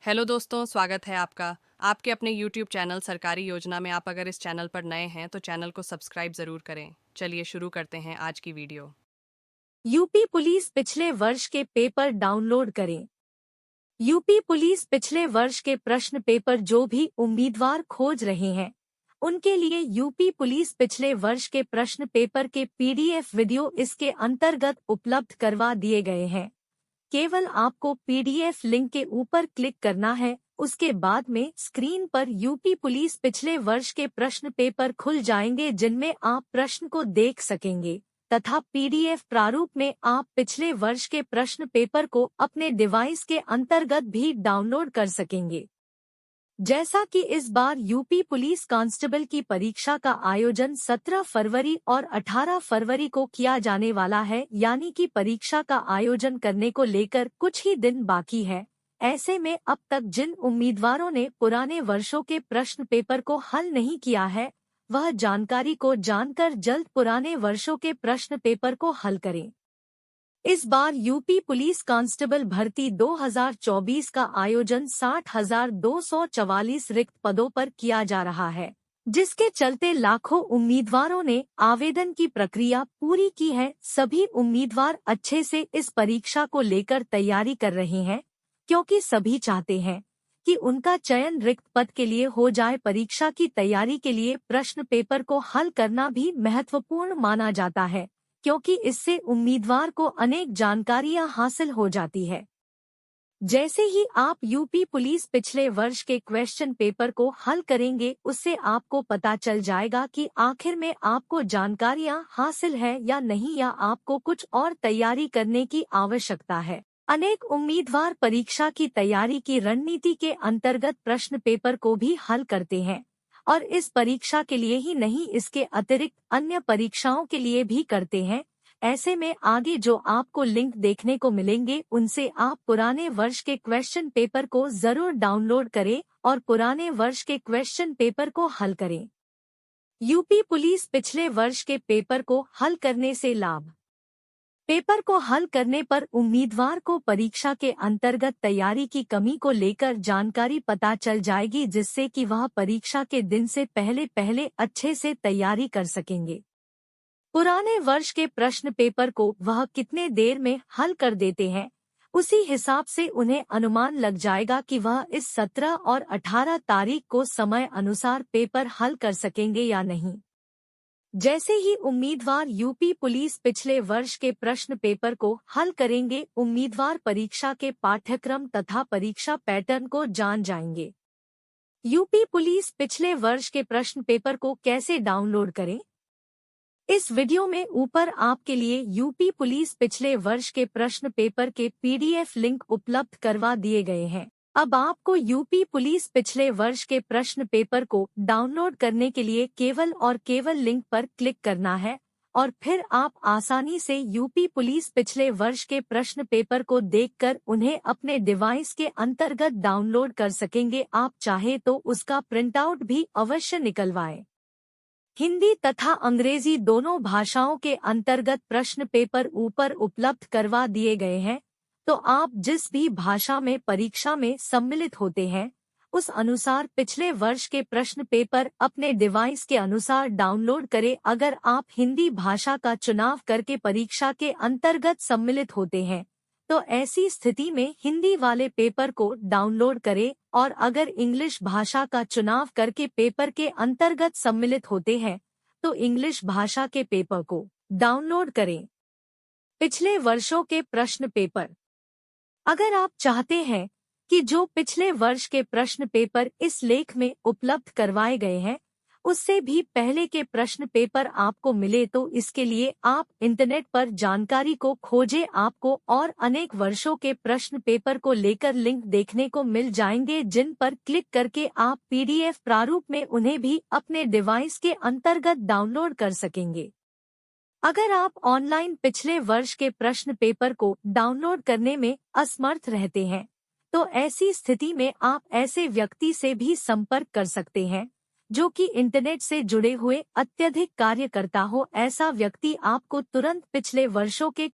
Hello दोस्तों, स्वागत है आपका आपके अपने YouTube चैनल सरकारी योजना में। आप अगर इस चैनल पर नए हैं तो चैनल को सब्सक्राइब ज़रूर करें। चलिए शुरू करते हैं आज की वीडियो। यूपी पुलिस पिछले वर्ष के पेपर डाउनलोड करें। यूपी पुलिस पिछले वर्ष के प्रश्न पेपर जो भी उम्मीदवार खोज रहे हैं, उनके लिए यूपी पुलिस पिछले वर्ष के प्रश्न पेपर के पीडीएफ वीडियो इसके अंतर्गत उपलब्ध करवा दिए गए हैं। केवल आपको पीडीएफ लिंक के ऊपर क्लिक करना है। उसके बाद में स्क्रीन पर यूपी पुलिस पिछले वर्ष के प्रश्न पेपर खुल जाएंगे, जिनमें आप प्रश्न को देख सकेंगे तथा पीडीएफ प्रारूप में आप पिछले वर्ष के प्रश्न पेपर को अपने डिवाइस के अंतर्गत भी डाउनलोड कर सकेंगे। जैसा कि इस बार यूपी पुलिस कांस्टेबल की परीक्षा का आयोजन 17 फरवरी और 18 फरवरी को किया जाने वाला है, यानी कि परीक्षा का आयोजन करने को लेकर कुछ ही दिन बाकी है। ऐसे में अब तक जिन उम्मीदवारों ने पुराने वर्षों के प्रश्न पेपर को हल नहीं किया है, वह जानकारी को जानकर जल्द पुराने वर्षों के प्रश्न पेपर को हल करें। इस बार यूपी पुलिस कांस्टेबल भर्ती 2024 का आयोजन 60,244 रिक्त पदों पर किया जा रहा है, जिसके चलते लाखों उम्मीदवारों ने आवेदन की प्रक्रिया पूरी की है। सभी उम्मीदवार अच्छे से इस परीक्षा को लेकर तैयारी कर रहे हैं, क्योंकि सभी चाहते हैं कि उनका चयन रिक्त पद के लिए हो जाए। परीक्षा की तैयारी के लिए प्रश्न पेपर को हल करना भी महत्वपूर्ण माना जाता है, क्योंकि इससे उम्मीदवार को अनेक जानकारियां हासिल हो जाती है। जैसे ही आप यूपी पुलिस पिछले वर्ष के क्वेश्चन पेपर को हल करेंगे, उससे आपको पता चल जाएगा कि आखिर में आपको जानकारियां हासिल है या नहीं, या आपको कुछ और तैयारी करने की आवश्यकता है। अनेक उम्मीदवार परीक्षा की तैयारी की रणनीति के अंतर्गत प्रश्न पेपर को भी हल करते हैं, और इस परीक्षा के लिए ही नहीं, इसके अतिरिक्त अन्य परीक्षाओं के लिए भी करते हैं। ऐसे में आगे जो आपको लिंक देखने को मिलेंगे, उनसे आप पुराने वर्ष के क्वेश्चन पेपर को जरूर डाउनलोड करें और पुराने वर्ष के क्वेश्चन पेपर को हल करें। यूपी पुलिस पिछले वर्ष के पेपर को हल करने से लाभ। पेपर को हल करने पर उम्मीदवार को परीक्षा के अंतर्गत तैयारी की कमी को लेकर जानकारी पता चल जाएगी, जिससे कि वह परीक्षा के दिन से पहले अच्छे से तैयारी कर सकेंगे। पुराने वर्ष के प्रश्न पेपर को वह कितने देर में हल कर देते हैं, उसी हिसाब से उन्हें अनुमान लग जाएगा कि वह इस 17 और 18 तारीख को समय अनुसार पेपर हल कर सकेंगे या नहीं। जैसे ही उम्मीदवार यूपी पुलिस पिछले वर्ष के प्रश्न पेपर को हल करेंगे, उम्मीदवार परीक्षा के पाठ्यक्रम तथा परीक्षा पैटर्न को जान जाएंगे। यूपी पुलिस पिछले वर्ष के प्रश्न पेपर को कैसे डाउनलोड करें? इस वीडियो में ऊपर आपके लिए यूपी पुलिस पिछले वर्ष के प्रश्न पेपर के पीडीएफ लिंक उपलब्ध करवा दिए गए हैं। अब आपको यूपी पुलिस पिछले वर्ष के प्रश्न पेपर को डाउनलोड करने के लिए केवल और केवल लिंक पर क्लिक करना है, और फिर आप आसानी से यूपी पुलिस पिछले वर्ष के प्रश्न पेपर को देखकर उन्हें अपने डिवाइस के अंतर्गत डाउनलोड कर सकेंगे। आप चाहे तो उसका प्रिंटआउट भी अवश्य निकलवाएं। हिंदी तथा अंग्रेजी दोनों भाषाओं के अंतर्गत प्रश्न पेपर ऊपर उपलब्ध करवा दिए गए हैं, तो आप जिस भी भाषा में परीक्षा में सम्मिलित होते हैं, उस अनुसार पिछले वर्ष के प्रश्न पेपर अपने डिवाइस के अनुसार डाउनलोड करें। अगर आप हिंदी भाषा का चुनाव करके परीक्षा के अंतर्गत सम्मिलित होते हैं, तो ऐसी स्थिति में हिंदी वाले पेपर को डाउनलोड करें, और अगर इंग्लिश भाषा का चुनाव करके पेपर के अंतर्गत सम्मिलित होते हैं, तो इंग्लिश भाषा के पेपर को डाउनलोड करें। पिछले वर्षों के प्रश्न पेपर। अगर आप चाहते हैं कि जो पिछले वर्ष के प्रश्न पेपर इस लेख में उपलब्ध करवाए गए हैं, उससे भी पहले के प्रश्न पेपर आपको मिले, तो इसके लिए आप इंटरनेट पर जानकारी को खोजें। आपको और अनेक वर्षों के प्रश्न पेपर को लेकर लिंक देखने को मिल जाएंगे, जिन पर क्लिक करके आप पीडीएफ प्रारूप में उन्हें भी अपने डिवाइस के अंतर्गत डाउनलोड कर सकेंगे। अगर आप ऑनलाइन पिछले वर्ष के प्रश्न पेपर को डाउनलोड करने में असमर्थ रहते हैं, तो ऐसी स्थिति में आप ऐसे व्यक्ति से भी संपर्क कर सकते हैं जो कि इंटरनेट से जुड़े हुए अत्यधिक कार्य करता हो। ऐसा व्यक्ति आपको तुरंत पिछले वर्षों के